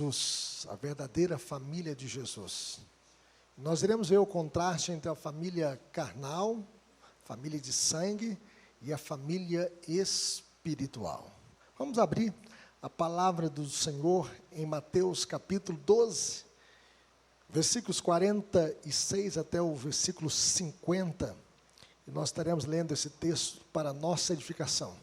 Jesus, a verdadeira família de Jesus. Nós iremos ver o contraste entre a família carnal, família de sangue, e a família espiritual. Vamos abrir a palavra do Senhor em Mateus capítulo 12, versículos 46 até o versículo 50. E nós estaremos lendo esse texto para a nossa edificação.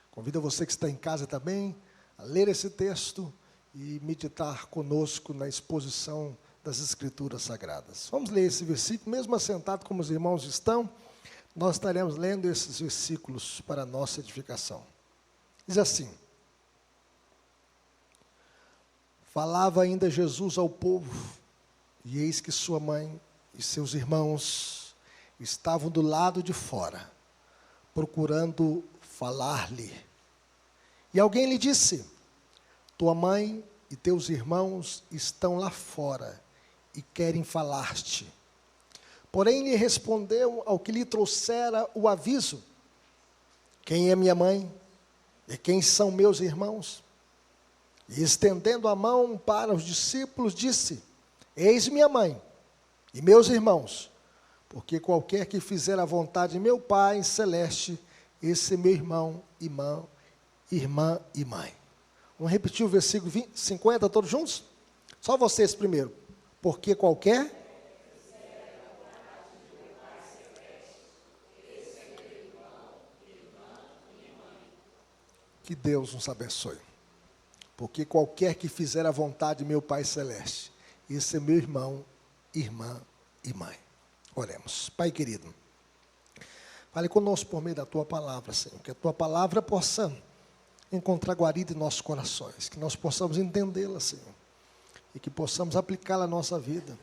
Convido você que está em casa também a ler esse texto e meditar conosco na exposição das Escrituras Sagradas. Vamos ler esse versículo, mesmo assentado como os irmãos estão, nós estaremos lendo esses versículos para a nossa edificação. Diz assim: falava ainda Jesus ao povo, e eis que sua mãe e seus irmãos estavam do lado de fora, procurando falar-lhe. E alguém lhe disse: tua mãe e teus irmãos estão lá fora e querem falar-te. Porém lhe respondeu ao que lhe trouxera o aviso: quem é minha mãe e quem são meus irmãos? E estendendo a mão para os discípulos, disse: eis minha mãe e meus irmãos, porque qualquer que fizer a vontade de meu Pai celeste, esse é meu irmão, irmã e mãe. Vamos repetir o versículo 50 todos juntos? Só vocês primeiro. Porque qualquer que Deus nos abençoe. Porque qualquer que fizer a vontade de meu Pai celeste, esse é meu irmão, irmã e mãe. Oremos. Pai querido, fale conosco por meio da tua palavra, Senhor, que a tua palavra possa encontrar guarida em nossos corações, que nós possamos entendê-la, Senhor, e que possamos aplicá-la à nossa vida,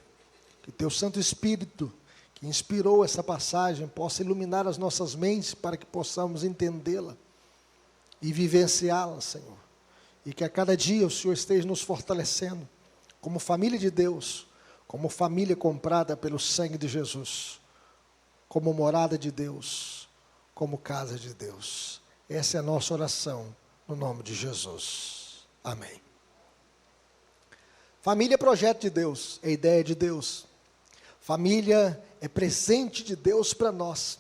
que teu Santo Espírito, que inspirou essa passagem, possa iluminar as nossas mentes, para que possamos entendê-la, e vivenciá-la, Senhor, e que a cada dia o Senhor esteja nos fortalecendo, como família de Deus, como família comprada pelo sangue de Jesus, como morada de Deus, como casa de Deus. Essa é a nossa oração, no nome de Jesus. Amém. Família é projeto de Deus, é ideia de Deus. Família é presente de Deus para nós.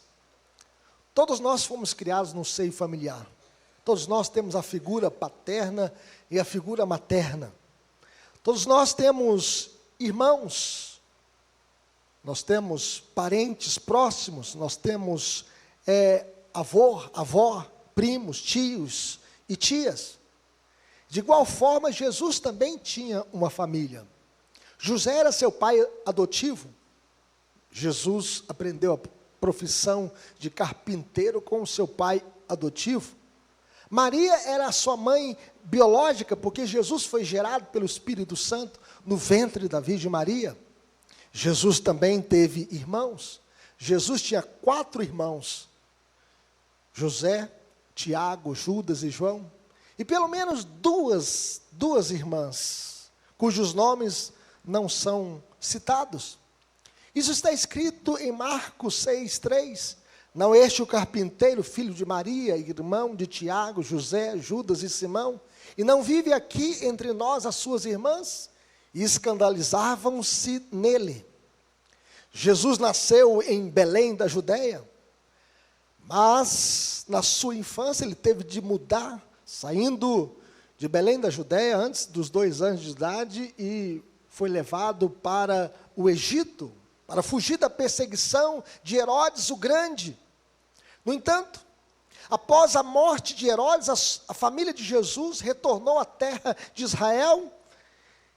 Todos nós fomos criados no seio familiar. Todos nós temos a figura paterna e a figura materna. Todos nós temos irmãos. Nós temos parentes próximos. Nós temos avó, primos, tios e tias. De igual forma, Jesus também tinha uma família. José era seu pai adotivo. Jesus aprendeu a profissão de carpinteiro com o seu pai adotivo. Maria era a sua mãe biológica, porque Jesus foi gerado pelo Espírito Santo no ventre da Virgem Maria. Jesus também teve irmãos. Jesus tinha 4 irmãos: José, Tiago, Judas e João. E pelo menos duas irmãs, cujos nomes não são citados. Isso está escrito em Marcos 6:3. Não é este o carpinteiro, filho de Maria, irmão de Tiago, José, Judas e Simão? E não vive aqui entre nós as suas irmãs? E escandalizavam-se nele. Jesus nasceu em Belém da Judeia, mas na sua infância ele teve de mudar, saindo de Belém da Judeia antes dos 2 anos de idade, e foi levado para o Egito, para fugir da perseguição de Herodes o Grande. No entanto, após a morte de Herodes, a família de Jesus retornou à terra de Israel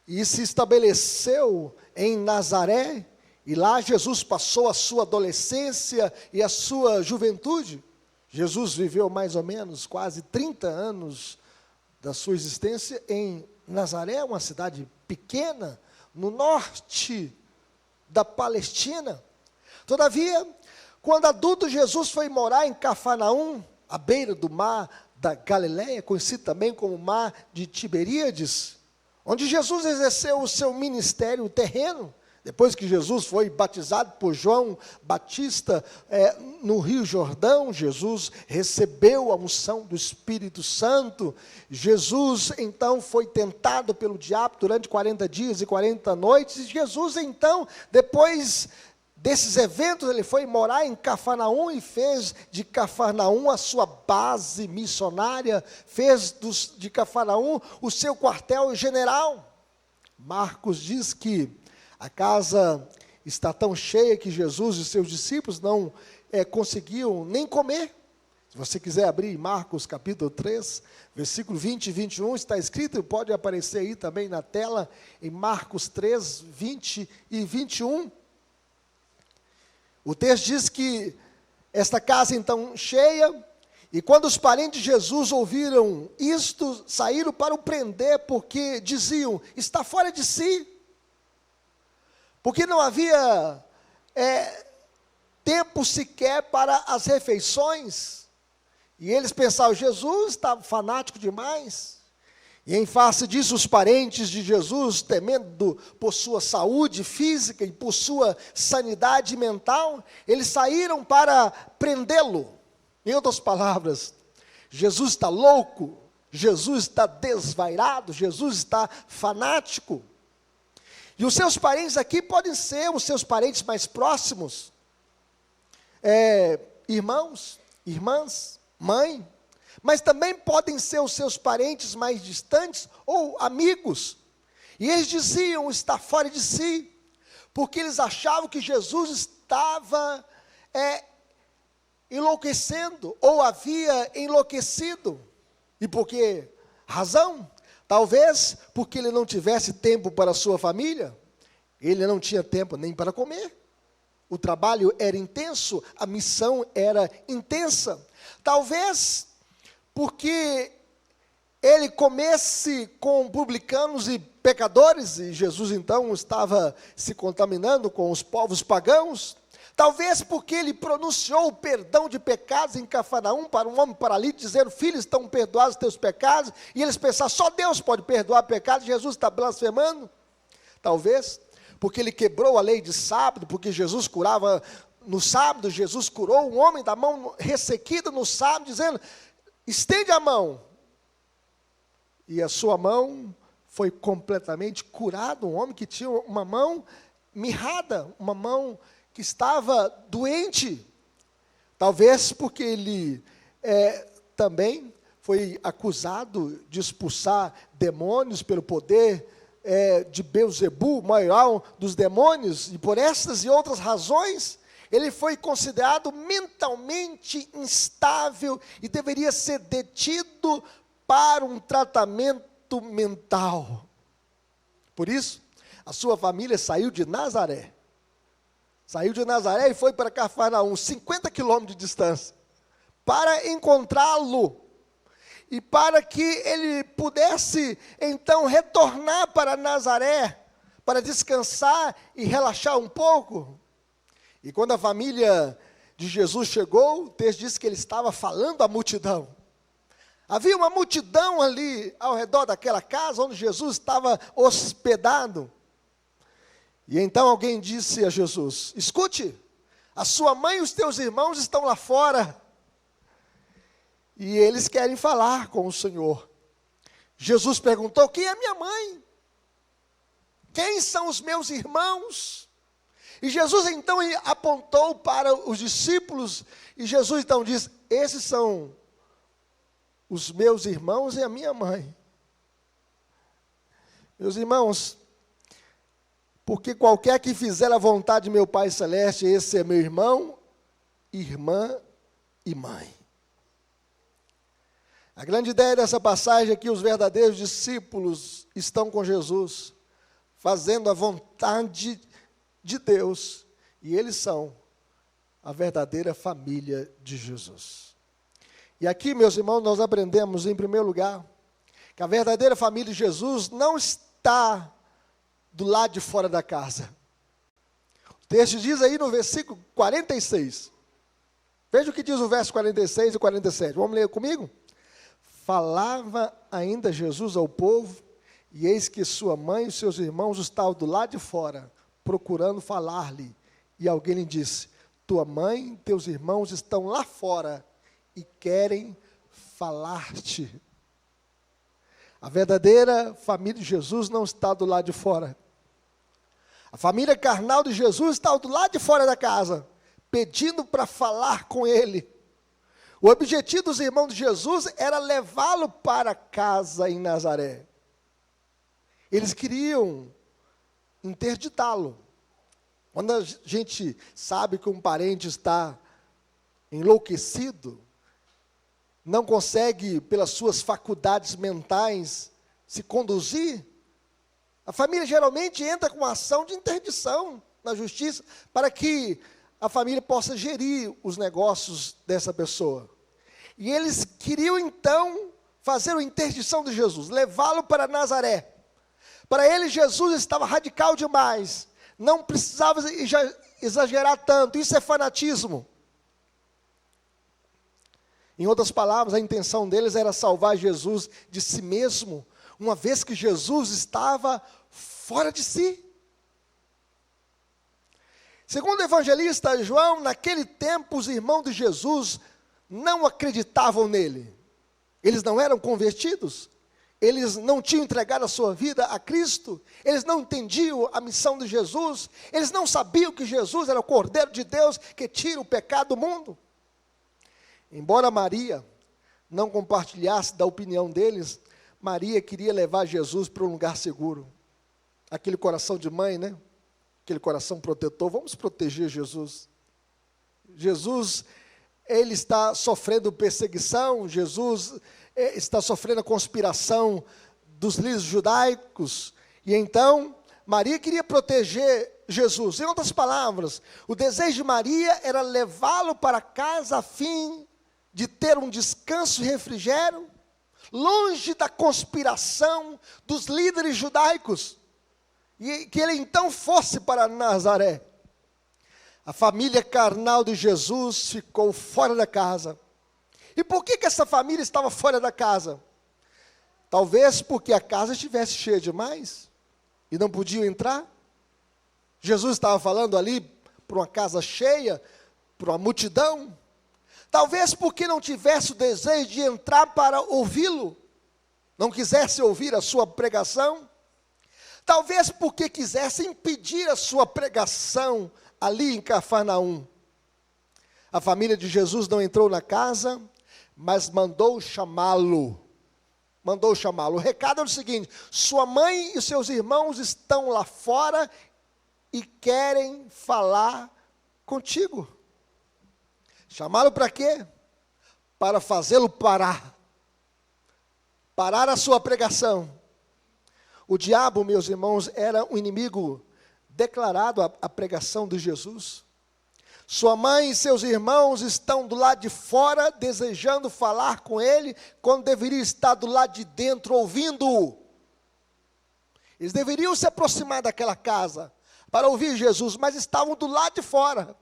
e se estabeleceu em Nazaré, e lá Jesus passou a sua adolescência e a sua juventude. Jesus viveu mais ou menos quase 30 anos da sua existência em Nazaré, uma cidade pequena, no norte da Palestina. Todavia, quando adulto, Jesus foi morar em Cafarnaum, à beira do mar da Galileia, conhecido também como mar de Tiberíades, onde Jesus exerceu o seu ministério terreno, Depois que Jesus foi batizado por João Batista no Rio Jordão, Jesus recebeu a unção do Espírito Santo. Jesus então foi tentado pelo diabo durante 40 dias e 40 noites. E Jesus então, depois desses eventos, ele foi morar em Cafarnaum e fez de Cafarnaum a sua base missionária, fez de Cafarnaum o seu quartel-general. Marcos diz que a casa está tão cheia que Jesus e seus discípulos não conseguiam nem comer. Se você quiser abrir Marcos capítulo 3, versículo 20 e 21, está escrito, pode aparecer aí também na tela, em Marcos 3, 20 e 21. O texto diz que esta casa então cheia, e quando os parentes de Jesus ouviram isto, saíram para o prender, porque diziam, está fora de si. Porque não havia tempo sequer para as refeições. E eles pensavam, Jesus estava fanático demais. E em face disso, os parentes de Jesus, temendo por sua saúde física e por sua sanidade mental, eles saíram para prendê-lo. Em outras palavras, Jesus está louco, Jesus está desvairado, Jesus está fanático. E os seus parentes aqui podem ser os seus parentes mais próximos, irmãos, irmãs, mãe, mas também podem ser os seus parentes mais distantes ou amigos. E eles diziam, está fora de si, porque eles achavam que Jesus estava enlouquecendo, ou havia enlouquecido. E por que razão? Talvez porque ele não tivesse tempo para a sua família, ele não tinha tempo nem para comer. O trabalho era intenso, a missão era intensa. Talvez porque ele comesse com publicanos e pecadores, e Jesus então estava se contaminando com os povos pagãos. Talvez porque ele pronunciou o perdão de pecados em Cafarnaum para um homem paralítico, dizendo, filhos, estão perdoados os teus pecados, e eles pensaram, só Deus pode perdoar pecados, Jesus está blasfemando. Talvez porque ele quebrou a lei de sábado, porque Jesus curava no sábado, Jesus curou um homem da mão ressequida no sábado, dizendo, estende a mão, e a sua mão foi completamente curada, um homem que tinha uma mão mirrada, uma mão que estava doente. Talvez porque ele também foi acusado de expulsar demônios pelo poder de Beelzebu, o maior dos demônios, e por essas e outras razões, ele foi considerado mentalmente instável e deveria ser detido para um tratamento mental. Por isso, a sua família saiu de Nazaré. Saiu de Nazaré e foi para Cafarnaum, 50 quilômetros de distância, para encontrá-lo. E para que ele pudesse, então, retornar para Nazaré, para descansar e relaxar um pouco. E quando a família de Jesus chegou, o texto diz que ele estava falando à multidão. Havia uma multidão ali, ao redor daquela casa, onde Jesus estava hospedado. E então alguém disse a Jesus, escute, a sua mãe e os teus irmãos estão lá fora, e eles querem falar com o Senhor. Jesus perguntou, quem é minha mãe? Quem são os meus irmãos? E Jesus então apontou para os discípulos, e Jesus então diz, esses são os meus irmãos e a minha mãe. Meus irmãos, porque qualquer que fizer a vontade de meu Pai Celeste, esse é meu irmão, irmã e mãe. A grande ideia dessa passagem é que os verdadeiros discípulos estão com Jesus, fazendo a vontade de Deus, e eles são a verdadeira família de Jesus. E aqui, meus irmãos, nós aprendemos, em primeiro lugar, que a verdadeira família de Jesus não está do lado de fora da casa. O texto diz aí no versículo 46, veja o que diz o verso 46 e 47, vamos ler comigo? Falava ainda Jesus ao povo, e eis que sua mãe e seus irmãos estavam do lado de fora, procurando falar-lhe, e alguém lhe disse: tua mãe e teus irmãos estão lá fora e querem falar-te. A verdadeira família de Jesus não está do lado de fora. A família carnal de Jesus está do lado de fora da casa, pedindo para falar com ele. O objetivo dos irmãos de Jesus era levá-lo para casa em Nazaré. Eles queriam interditá-lo. Quando a gente sabe que um parente está enlouquecido, não consegue, pelas suas faculdades mentais, se conduzir, a família geralmente entra com uma ação de interdição na justiça, para que a família possa gerir os negócios dessa pessoa. E eles queriam então fazer a interdição de Jesus, levá-lo para Nazaré. Para eles Jesus estava radical demais, não precisava exagerar tanto, isso é fanatismo. Em outras palavras, a intenção deles era salvar Jesus de si mesmo, uma vez que Jesus estava fora de si. Segundo o evangelista João, naquele tempo os irmãos de Jesus não acreditavam nele. Eles não eram convertidos, eles não tinham entregado a sua vida a Cristo, eles não entendiam a missão de Jesus, eles não sabiam que Jesus era o Cordeiro de Deus que tira o pecado do mundo. Embora Maria não compartilhasse da opinião deles, Maria queria levar Jesus para um lugar seguro. Aquele coração de mãe, né? Aquele coração protetor, vamos proteger Jesus. Jesus, ele está sofrendo perseguição, Jesus está sofrendo a conspiração dos líderes judaicos, e então Maria queria proteger Jesus. Em outras palavras, o desejo de Maria era levá-lo para casa a fim de ter um descanso e refrigério, longe da conspiração dos líderes judaicos, e que ele então fosse para Nazaré. A família carnal de Jesus ficou fora da casa. E por que essa família estava fora da casa? Talvez porque a casa estivesse cheia demais, e não podiam entrar. Jesus estava falando ali para uma casa cheia, para uma multidão. Talvez porque não tivesse o desejo de entrar para ouvi-lo, não quisesse ouvir a sua pregação. Talvez porque quisesse impedir a sua pregação ali em Cafarnaum. A família de Jesus não entrou na casa, mas mandou chamá-lo. Mandou chamá-lo. O recado é o seguinte: sua mãe e seus irmãos estão lá fora e querem falar contigo. Chamaram para quê? Para fazê-lo parar. Parar a sua pregação. O diabo, meus irmãos, era um inimigo declarado à pregação de Jesus. Sua mãe e seus irmãos estão do lado de fora, desejando falar com ele, quando deveria estar do lado de dentro, ouvindo-o. Eles deveriam se aproximar daquela casa para ouvir Jesus, mas estavam do lado de fora.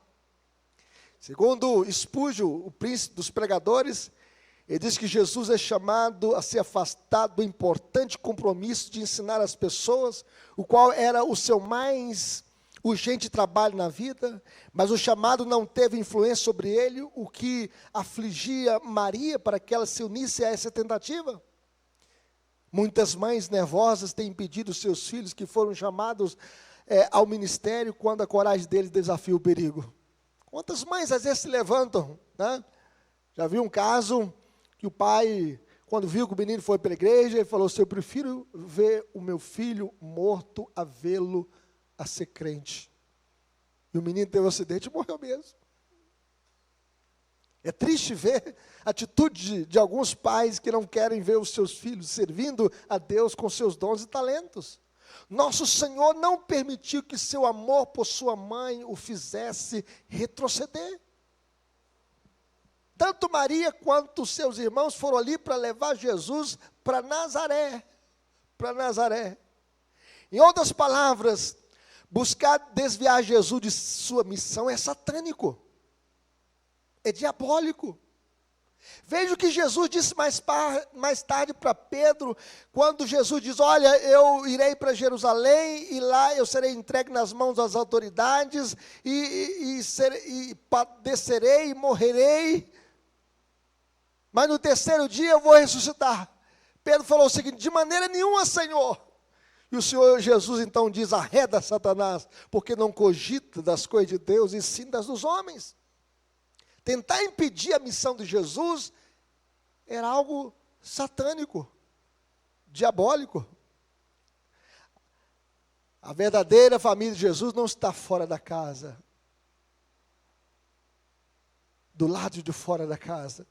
Segundo Spurgeon, o príncipe dos pregadores, ele diz que Jesus é chamado a se afastar do importante compromisso de ensinar as pessoas, o qual era o seu mais urgente trabalho na vida, mas o chamado não teve influência sobre ele, o que afligia Maria para que ela se unisse a essa tentativa. Muitas mães nervosas têm impedido seus filhos que foram chamados ao ministério quando a coragem deles desafia o perigo. Quantas mães às vezes se levantam, né? Já vi um caso que o pai, quando viu que o menino foi para a igreja, ele falou assim: eu prefiro ver o meu filho morto a vê-lo a ser crente. E o menino teve um acidente e morreu mesmo. É triste ver a atitude de alguns pais que não querem ver os seus filhos servindo a Deus com seus dons e talentos. Nosso Senhor não permitiu que seu amor por sua mãe o fizesse retroceder. Tanto Maria quanto seus irmãos foram ali para levar Jesus para Nazaré. Para Nazaré. Em outras palavras, buscar desviar Jesus de sua missão é satânico. É diabólico. Veja o que Jesus disse mais tarde para Pedro, quando Jesus diz: olha, eu irei para Jerusalém, e lá eu serei entregue nas mãos das autoridades, e padecerei e morrerei, mas no terceiro dia eu vou ressuscitar. Pedro falou o seguinte: de maneira nenhuma, Senhor. E o Senhor Jesus então diz: arreda Satanás, porque não cogita das coisas de Deus, e sim das dos homens. Tentar impedir a missão de Jesus era algo satânico, diabólico. A verdadeira família de Jesus não está fora da casa, do lado de fora da casa.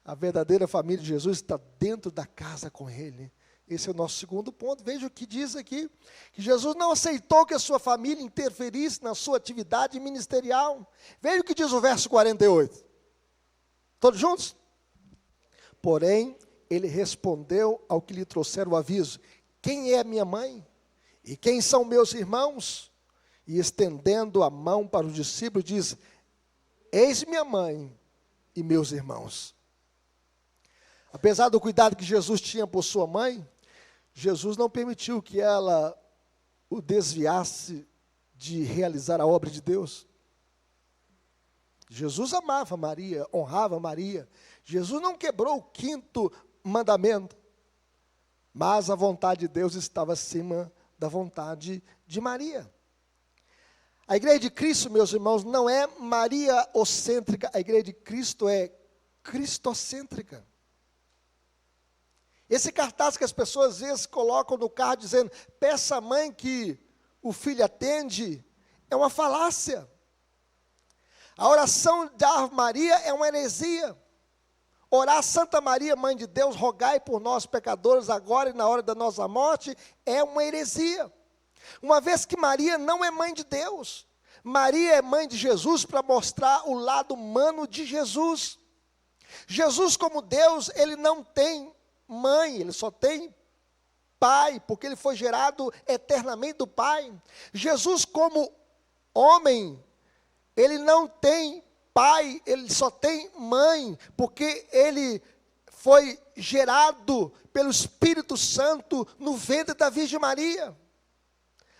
A verdadeira família de Jesus está dentro da casa com Ele. Esse é o nosso segundo ponto. Veja o que diz aqui, que Jesus não aceitou que a sua família interferisse na sua atividade ministerial. Veja o que diz o verso 48. Todos juntos? Porém, ele respondeu ao que lhe trouxeram o aviso: quem é minha mãe? E quem são meus irmãos? E estendendo a mão para os discípulos, diz: eis minha mãe e meus irmãos. Apesar do cuidado que Jesus tinha por sua mãe, Jesus não permitiu que ela o desviasse de realizar a obra de Deus. Jesus amava Maria, honrava Maria. Jesus não quebrou o quinto mandamento, mas a vontade de Deus estava acima da vontade de Maria. A igreja de Cristo, meus irmãos, não é mariocêntrica, a igreja de Cristo é cristocêntrica. Esse cartaz que as pessoas às vezes colocam no carro dizendo: peça à mãe que o filho atende, é uma falácia. A oração da Ave Maria é uma heresia. Orar Santa Maria, Mãe de Deus, rogai por nós pecadores, agora e na hora da nossa morte, é uma heresia. Uma vez que Maria não é mãe de Deus, Maria é mãe de Jesus para mostrar o lado humano de Jesus. Jesus, como Deus, ele não tem mãe, ele só tem pai, porque ele foi gerado eternamente do Pai. Jesus, como homem, ele não tem pai, ele só tem mãe, porque ele foi gerado pelo Espírito Santo no ventre da Virgem Maria.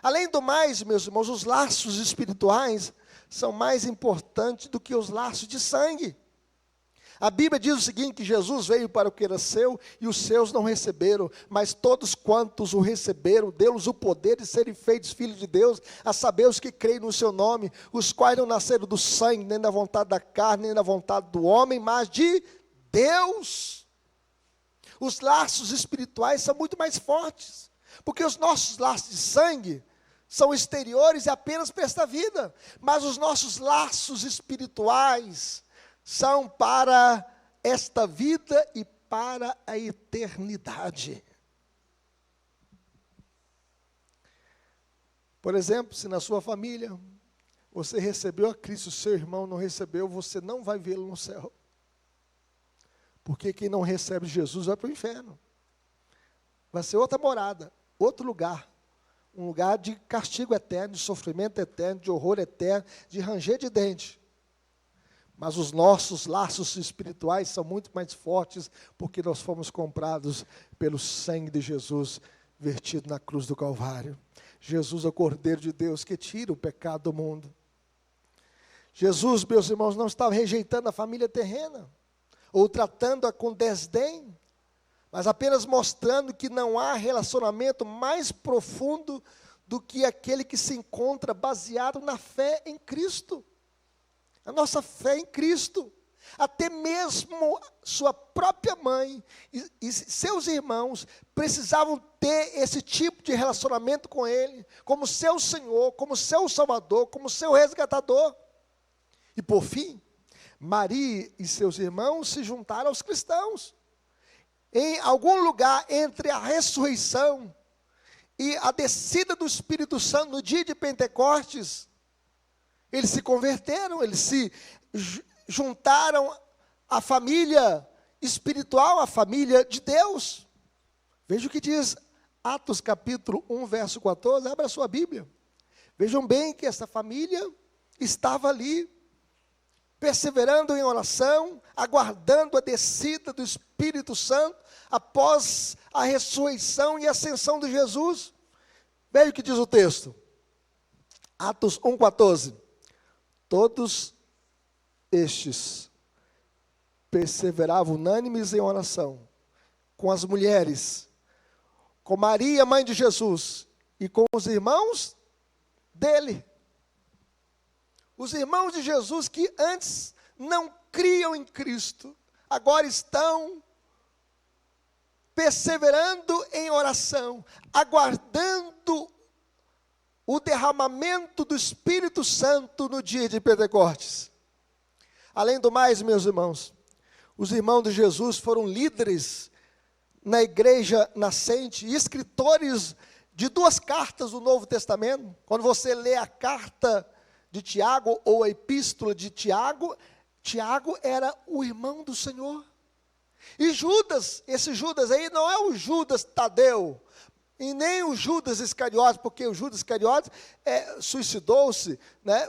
Além do mais, meus irmãos, os laços espirituais são mais importantes do que os laços de sangue. A Bíblia diz o seguinte, que Jesus veio para o que era seu, e os seus não receberam, mas todos quantos o receberam, deu-lhes o poder de serem feitos filhos de Deus, a saber os que creem no seu nome, os quais não nasceram do sangue, nem da vontade da carne, nem da vontade do homem, mas de Deus. Os laços espirituais são muito mais fortes, porque os nossos laços de sangue são exteriores e apenas para esta vida, mas os nossos laços espirituais são para esta vida e para a eternidade. Por exemplo, se na sua família você recebeu a Cristo, seu irmão não recebeu, você não vai vê-lo no céu. Porque quem não recebe Jesus vai para o inferno. Vai ser outra morada, outro lugar. Um lugar de castigo eterno, de sofrimento eterno, de horror eterno, de ranger de dente. Mas os nossos laços espirituais são muito mais fortes, porque nós fomos comprados pelo sangue de Jesus, vertido na cruz do Calvário. Jesus é o Cordeiro de Deus, que tira o pecado do mundo. Jesus, meus irmãos, não estava rejeitando a família terrena, ou tratando-a com desdém, mas apenas mostrando que não há relacionamento mais profundo do que aquele que se encontra baseado na fé em Cristo. A nossa fé em Cristo. Até mesmo sua própria mãe e seus irmãos precisavam ter esse tipo de relacionamento com Ele, como seu Senhor, como seu Salvador, como seu resgatador. E por fim, Maria e seus irmãos se juntaram aos cristãos. Em algum lugar entre a ressurreição e a descida do Espírito Santo no dia de Pentecostes, eles se converteram, eles se juntaram à família espiritual, à família de Deus. Veja o que diz Atos capítulo 1, verso 14, abra a sua Bíblia. Vejam bem que essa família estava ali, perseverando em oração, aguardando a descida do Espírito Santo, após a ressurreição e ascensão de Jesus. Veja o que diz o texto, Atos 1,14, todos estes perseveravam unânimes em oração, com as mulheres, com Maria, mãe de Jesus, e com os irmãos dele. Os irmãos de Jesus que antes não criam em Cristo, agora estão perseverando em oração, aguardando o derramamento do Espírito Santo no dia de Pentecostes. Além do mais, meus irmãos, os irmãos de Jesus foram líderes na igreja nascente, escritores de 2 cartas do Novo Testamento. Quando você lê a carta de Tiago ou a epístola de Tiago, Tiago era o irmão do Senhor. E Judas, esse Judas aí não é o Judas Tadeu, e nem o Judas Iscariotes, porque o Judas Iscariotes suicidou-se, né,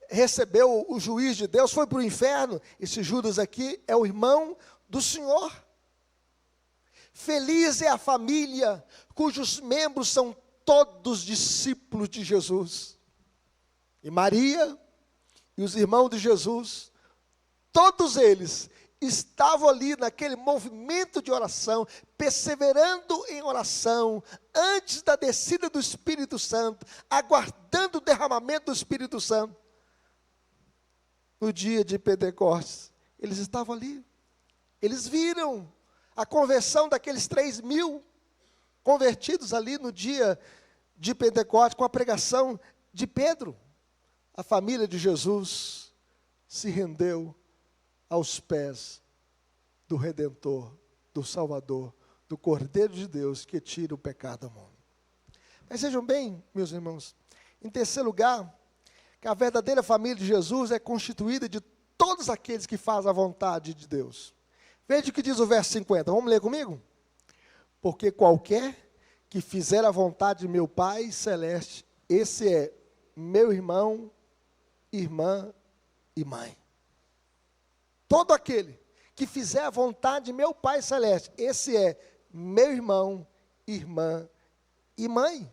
recebeu o juiz de Deus, foi para o inferno. Esse Judas aqui é o irmão do Senhor. Feliz é a família cujos membros são todos discípulos de Jesus. E Maria e os irmãos de Jesus, todos eles estavam ali naquele movimento de oração, perseverando em oração, antes da descida do Espírito Santo, aguardando o derramamento do Espírito Santo. No dia de Pentecostes, eles estavam ali, eles viram a conversão daqueles 3.000 convertidos ali no dia de Pentecostes, com a pregação de Pedro. A família de Jesus se rendeu aos pés do Redentor, do Salvador, do Cordeiro de Deus, que tira o pecado do mundo. Mas vejam bem, meus irmãos, em terceiro lugar, que a verdadeira família de Jesus é constituída de todos aqueles que fazem a vontade de Deus. Veja o que diz o verso 50, vamos ler comigo? Porque qualquer que fizer a vontade de meu Pai Celeste, esse é meu irmão, irmã e mãe. Todo aquele que fizer a vontade de meu Pai Celeste, esse é meu irmão, irmã e mãe.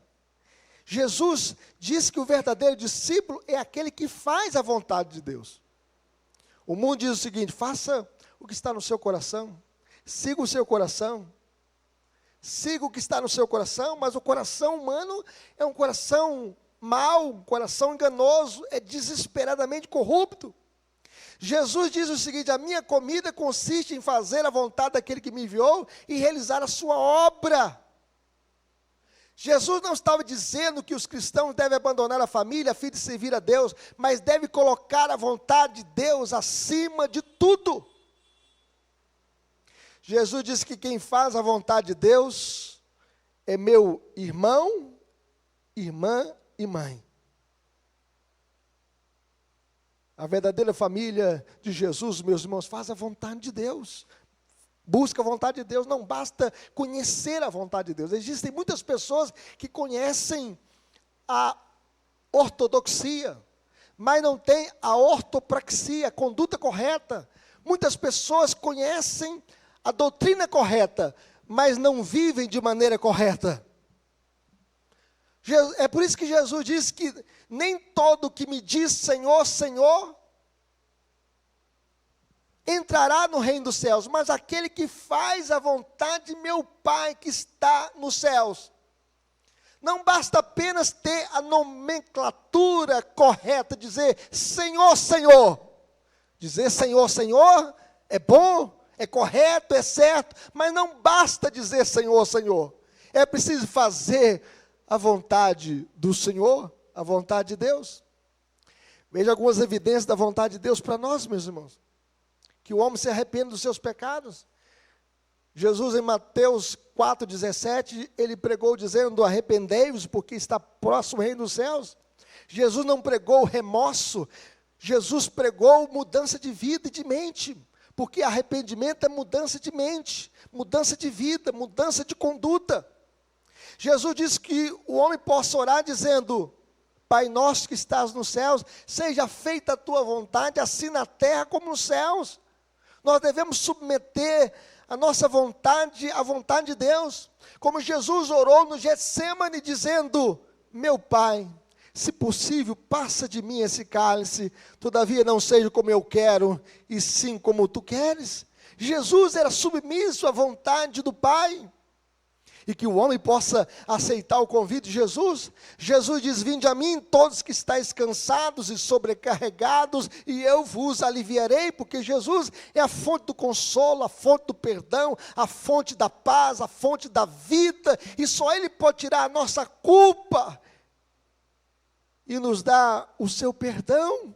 Jesus diz que o verdadeiro discípulo é aquele que faz a vontade de Deus. O mundo diz o seguinte: faça o que está no seu coração, siga o seu coração, siga o que está no seu coração, mas o coração humano é um coração mau, um coração enganoso, é desesperadamente corrupto. Jesus diz o seguinte: a minha comida consiste em fazer a vontade daquele que me enviou e realizar a sua obra. Jesus não estava dizendo que os cristãos devem abandonar a família a fim de servir a Deus, mas devem colocar a vontade de Deus acima de tudo. Jesus disse que quem faz a vontade de Deus é meu irmão, irmã e mãe. A verdadeira família de Jesus, meus irmãos, faz a vontade de Deus. Busca a vontade de Deus, não basta conhecer a vontade de Deus. Existem muitas pessoas que conhecem a ortodoxia, mas não têm a ortopraxia, a conduta correta. Muitas pessoas conhecem a doutrina correta, mas não vivem de maneira correta. É por isso que Jesus diz que nem todo que me diz Senhor, Senhor, entrará no reino dos céus, mas aquele que faz a vontade de meu Pai que está nos céus. Não basta apenas ter a nomenclatura correta, dizer Senhor, Senhor. Dizer Senhor, Senhor é bom, é correto, é certo, mas não basta dizer Senhor, Senhor. É preciso fazer a vontade do Senhor, a vontade de Deus. Veja algumas evidências da vontade de Deus para nós, meus irmãos. Que o homem se arrependa dos seus pecados. Jesus, em Mateus 4,17, ele pregou dizendo: arrependei-vos, porque está próximo o reino dos céus. Jesus não pregou remorso, Jesus pregou mudança de vida e de mente, porque arrependimento é mudança de mente, mudança de vida, mudança de conduta. Jesus disse que o homem possa orar dizendo: Pai nosso que estás nos céus, seja feita a tua vontade, assim na terra como nos céus. Nós devemos submeter a nossa vontade à vontade de Deus. Como Jesus orou no Getsêmani, dizendo: meu Pai, se possível, passa de mim esse cálice, todavia não seja como eu quero, e sim como tu queres. Jesus era submisso à vontade do Pai. E que o homem possa aceitar o convite de Jesus. Jesus diz: vinde a mim todos que estáis cansados e sobrecarregados, e eu vos aliviarei, porque Jesus é a fonte do consolo, a fonte do perdão, a fonte da paz, a fonte da vida, e só Ele pode tirar a nossa culpa e nos dar o seu perdão.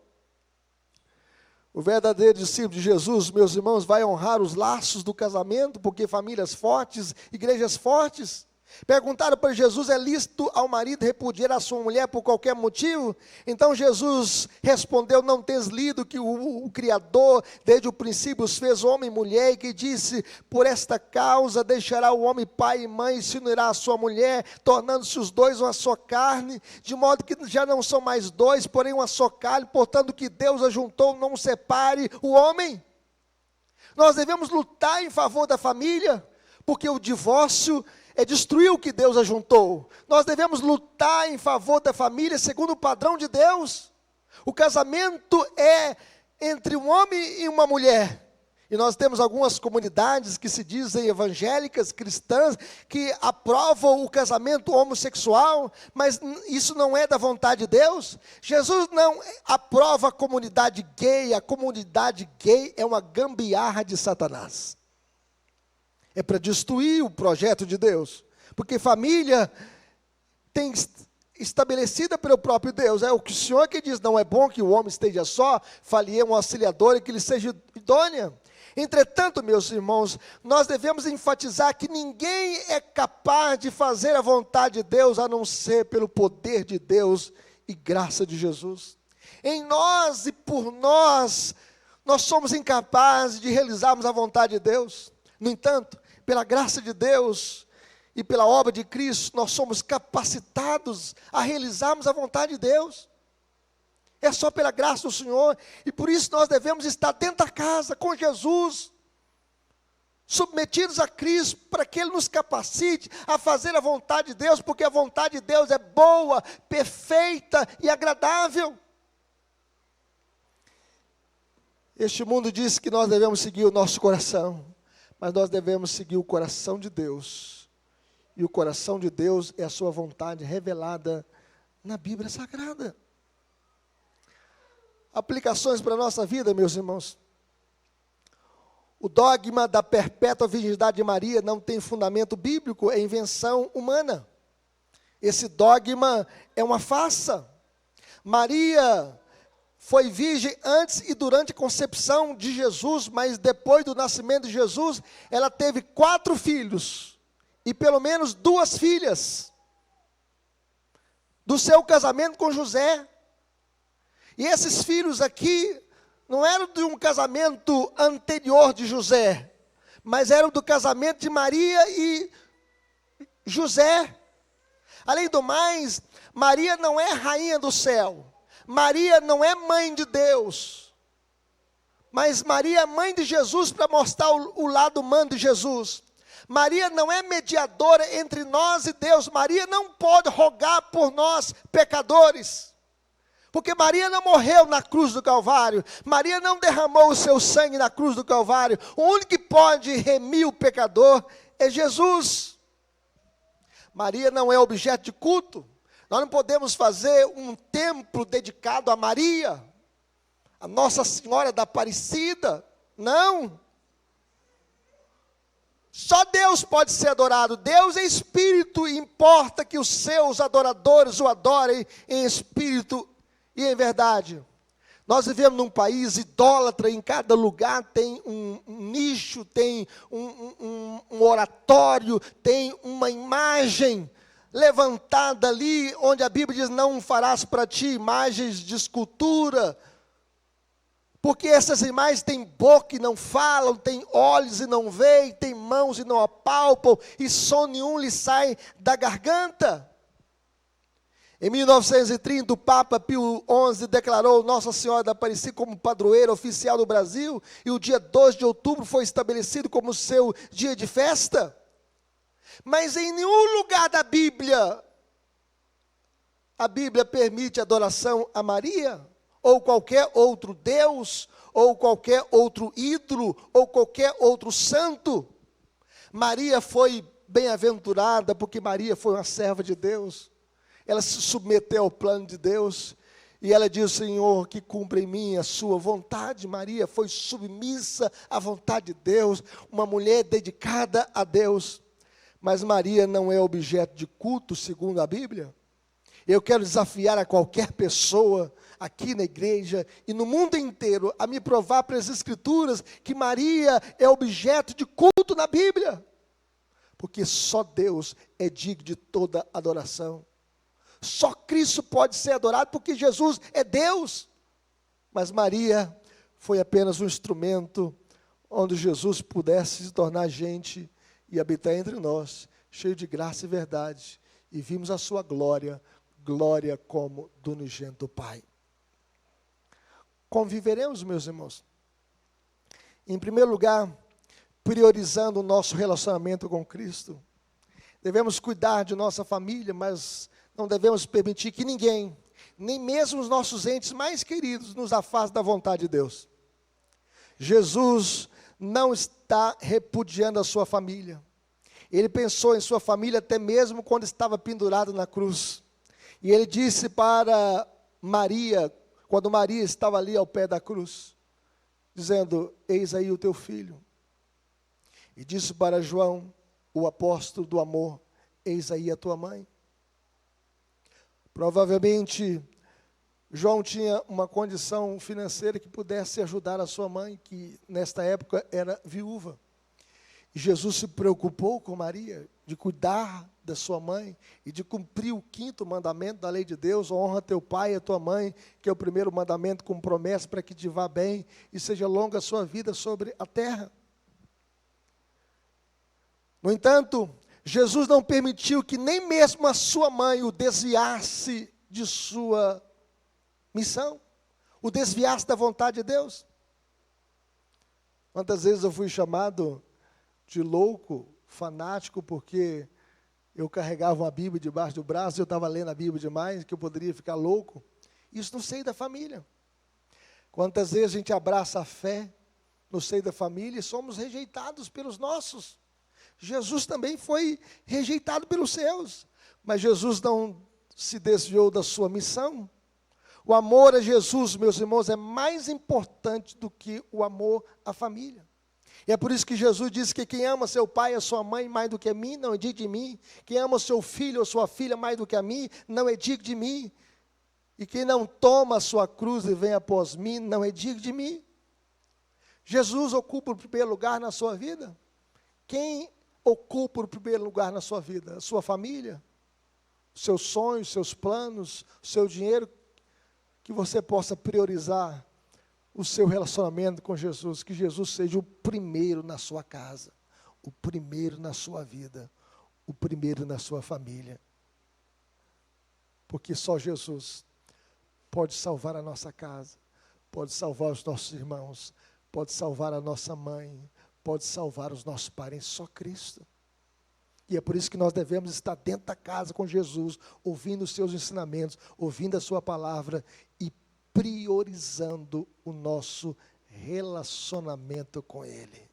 O verdadeiro discípulo de Jesus, meus irmãos, vai honrar os laços do casamento, porque famílias fortes, igrejas fortes. Perguntaram para Jesus: é lícito ao marido repudiar a sua mulher por qualquer motivo? Então Jesus respondeu: não tens lido que o Criador, desde o princípio, os fez homem e mulher, e que disse: por esta causa deixará o homem pai e mãe, e se unirá à sua mulher, tornando-se os dois uma só carne, de modo que já não são mais dois, porém uma só carne. Portanto, que Deus ajuntou, não separe o homem. Nós devemos lutar em favor da família, porque o divórcio é destruir o que Deus ajuntou. Nós devemos lutar em favor da família segundo o padrão de Deus. O casamento é entre um homem e uma mulher. E nós temos algumas comunidades que se dizem evangélicas, cristãs, que aprovam o casamento homossexual, mas isso não é da vontade de Deus. Jesus não aprova a comunidade gay. A comunidade gay é uma gambiarra de Satanás. É para destruir o projeto de Deus, porque família tem estabelecida pelo próprio Deus. É o que o Senhor que diz: não é bom que o homem esteja só, fale um auxiliador e que ele seja idônea. Entretanto, meus irmãos, nós devemos enfatizar que ninguém é capaz de fazer a vontade de Deus, a não ser pelo poder de Deus e graça de Jesus. Em nós e por nós somos incapazes de realizarmos a vontade de Deus. No entanto, pela graça de Deus e pela obra de Cristo, nós somos capacitados a realizarmos a vontade de Deus. É só pela graça do Senhor, e por isso nós devemos estar dentro da casa, com Jesus, submetidos a Cristo, para que Ele nos capacite a fazer a vontade de Deus, porque a vontade de Deus é boa, perfeita e agradável. Este mundo diz que nós devemos seguir o nosso coração, mas nós devemos seguir o coração de Deus. E o coração de Deus é a sua vontade revelada na Bíblia Sagrada. Aplicações para a nossa vida, meus irmãos. O dogma da perpétua virgindade de Maria não tem fundamento bíblico, é invenção humana. Esse dogma é uma farsa. Maria foi virgem antes e durante a concepção de Jesus, mas depois do nascimento de Jesus, ela teve 4 filhos e pelo menos 2 filhas do seu casamento com José. E esses filhos aqui não eram de um casamento anterior de José, mas eram do casamento de Maria e José. Além do mais, Maria não é rainha do céu. Maria não é mãe de Deus, mas Maria é mãe de Jesus, para mostrar o lado humano de Jesus. Maria não é mediadora entre nós e Deus. Maria não pode rogar por nós pecadores, porque Maria não morreu na cruz do Calvário. Maria não derramou o seu sangue na cruz do Calvário. O único que pode remir o pecador é Jesus. Maria não é objeto de culto. Nós não podemos fazer um templo dedicado a Maria, a Nossa Senhora da Aparecida. Não. Só Deus pode ser adorado. Deus é espírito, e importa que os seus adoradores o adorem em espírito e em verdade. Nós vivemos num país idólatra. Em cada lugar tem um nicho, tem um oratório, tem uma imagem levantada ali, onde a Bíblia diz: não farás para ti imagens de escultura, porque essas imagens têm boca e não falam, têm olhos e não veem, têm mãos e não apalpam, e som nenhum lhe sai da garganta. Em 1930, o Papa Pio XI declarou Nossa Senhora da Aparecida como padroeira oficial do Brasil, e o dia 2 de outubro foi estabelecido como seu dia de festa. Mas em nenhum lugar da Bíblia, a Bíblia permite adoração a Maria, ou qualquer outro Deus, ou qualquer outro ídolo, ou qualquer outro santo. Maria foi bem-aventurada, porque Maria foi uma serva de Deus. Ela se submeteu ao plano de Deus, e ela diz: Senhor, que cumpra em mim a sua vontade. Maria foi submissa à vontade de Deus, uma mulher dedicada a Deus. Mas Maria não é objeto de culto, segundo a Bíblia. Eu quero desafiar a qualquer pessoa aqui na igreja e no mundo inteiro a me provar pelas Escrituras que Maria é objeto de culto na Bíblia. Porque só Deus é digno de toda adoração. Só Cristo pode ser adorado, porque Jesus é Deus. Mas Maria foi apenas um instrumento onde Jesus pudesse se tornar gente e habitar entre nós, cheio de graça e verdade. E vimos a sua glória, glória como do unigênito Pai. Conviveremos, meus irmãos, em primeiro lugar, priorizando o nosso relacionamento com Cristo. Devemos cuidar de nossa família, mas não devemos permitir que ninguém, nem mesmo os nossos entes mais queridos, nos afaste da vontade de Deus. Jesus não está repudiando a sua família. Ele pensou em sua família até mesmo quando estava pendurado na cruz. E ele disse para Maria, quando Maria estava ali ao pé da cruz, dizendo: eis aí o teu filho. E disse para João, o apóstolo do amor: eis aí a tua mãe. Provavelmente, João tinha uma condição financeira que pudesse ajudar a sua mãe, que nesta época era viúva. E Jesus se preocupou com Maria, de cuidar da sua mãe, e de cumprir o 5º mandamento da lei de Deus: honra teu pai e a tua mãe, que é o primeiro mandamento com promessa para que te vá bem, e seja longa a sua vida sobre a terra. No entanto, Jesus não permitiu que nem mesmo a sua mãe o desviasse de sua missão, o desviasse da vontade de Deus. Quantas vezes eu fui chamado de louco, fanático, porque eu carregava uma Bíblia debaixo do braço, eu estava lendo a Bíblia demais, que eu poderia ficar louco. Isso no seio da família. Quantas vezes a gente abraça a fé no seio da família e somos rejeitados pelos nossos. Jesus também foi rejeitado pelos seus, mas Jesus não se desviou da sua missão. O amor a Jesus, meus irmãos, é mais importante do que o amor à família. E é por isso que Jesus disse que quem ama seu pai e a sua mãe mais do que a mim, não é digno de mim. Quem ama seu filho ou sua filha mais do que a mim, não é digno de mim. E quem não toma a sua cruz e vem após mim, não é digno de mim. Jesus ocupa o primeiro lugar na sua vida? Quem ocupa o primeiro lugar na sua vida? A sua família? Os seus sonhos, seus planos, o seu dinheiro? Que você possa priorizar o seu relacionamento com Jesus, que Jesus seja o primeiro na sua casa, o primeiro na sua vida, o primeiro na sua família. Porque só Jesus pode salvar a nossa casa, pode salvar os nossos irmãos, pode salvar a nossa mãe, pode salvar os nossos parentes, só Cristo. E é por isso que nós devemos estar dentro da casa com Jesus, ouvindo os seus ensinamentos, ouvindo a sua palavra e priorizando o nosso relacionamento com Ele.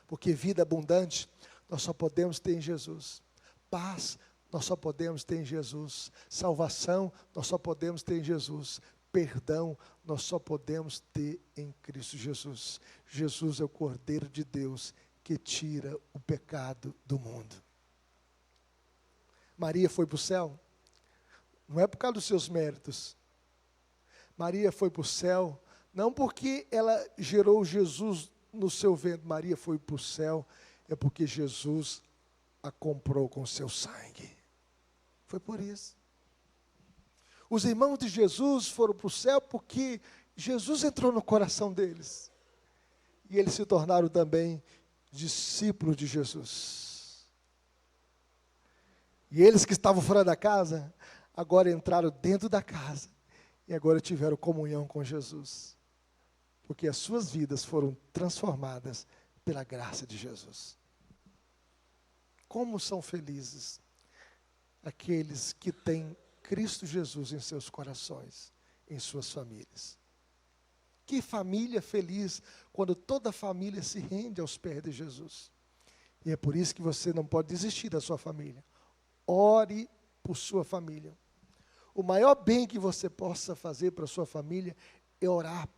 Porque vida abundante nós só podemos ter em Jesus. Paz nós só podemos ter em Jesus. Salvação nós só podemos ter em Jesus. Perdão nós só podemos ter em Cristo Jesus. Jesus é o Cordeiro de Deus que tira o pecado do mundo. Maria foi para o céu, não é por causa dos seus méritos. Maria foi para o céu, não porque ela gerou Jesus no seu ventre. Maria foi para o céu, é porque Jesus a comprou com seu sangue. Foi por isso. Os irmãos de Jesus foram para o céu porque Jesus entrou no coração deles. E eles se tornaram também discípulos de Jesus. E eles que estavam fora da casa, agora entraram dentro da casa e agora tiveram comunhão com Jesus. Porque as suas vidas foram transformadas pela graça de Jesus. Como são felizes aqueles que têm Cristo Jesus em seus corações, em suas famílias. Que família feliz quando toda a família se rende aos pés de Jesus. E é por isso que você não pode desistir da sua família. Ore por sua família. O maior bem que você possa fazer para a sua família é orar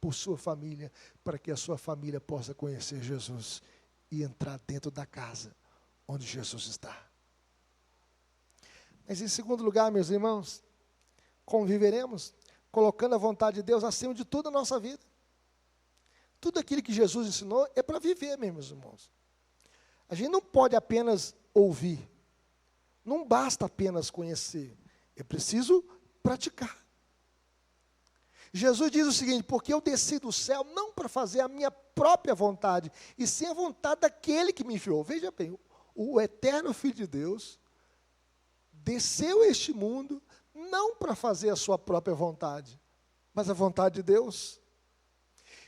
por sua família, para que a sua família possa conhecer Jesus e entrar dentro da casa onde Jesus está. Mas em segundo lugar, meus irmãos, conviveremos colocando a vontade de Deus acima de tudo na nossa vida. Tudo aquilo que Jesus ensinou é para viver, meus irmãos. A gente não pode apenas ouvir, não basta apenas conhecer, é preciso praticar. Jesus diz o seguinte: porque eu desci do céu não para fazer a minha própria vontade, e sim a vontade daquele que me enviou. Veja bem, o eterno Filho de Deus desceu a este mundo não para fazer a sua própria vontade, mas a vontade de Deus.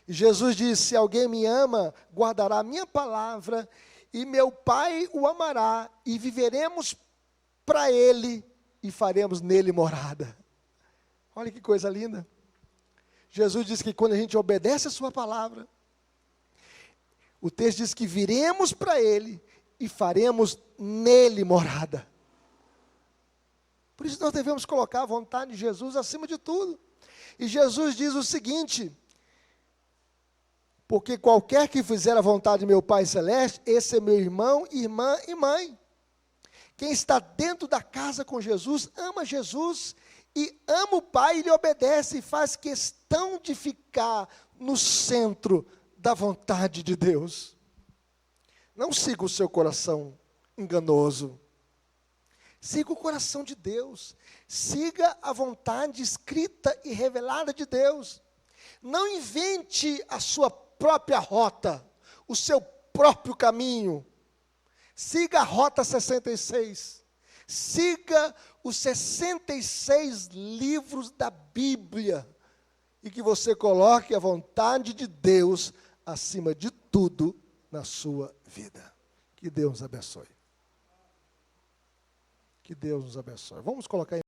E Jesus disse: se alguém me ama, guardará a minha palavra, e meu Pai o amará, e viveremos para ele, e faremos nele morada. Olha que coisa linda. Jesus diz que quando a gente obedece a sua palavra, o texto diz que viremos para ele, e faremos nele morada. Por isso nós devemos colocar a vontade de Jesus acima de tudo. E Jesus diz o seguinte: porque qualquer que fizer a vontade de meu Pai Celeste, esse é meu irmão, irmã e mãe. Quem está dentro da casa com Jesus, ama Jesus e ama o Pai e lhe obedece e faz questão de ficar no centro da vontade de Deus. Não siga o seu coração enganoso. Siga o coração de Deus. Siga a vontade escrita e revelada de Deus. Não invente a sua própria rota, o seu próprio caminho. Siga a Rota 66. Siga os 66 livros da Bíblia. E que você coloque a vontade de Deus acima de tudo na sua vida. Que Deus nos abençoe. Que Deus nos abençoe. Vamos colocar em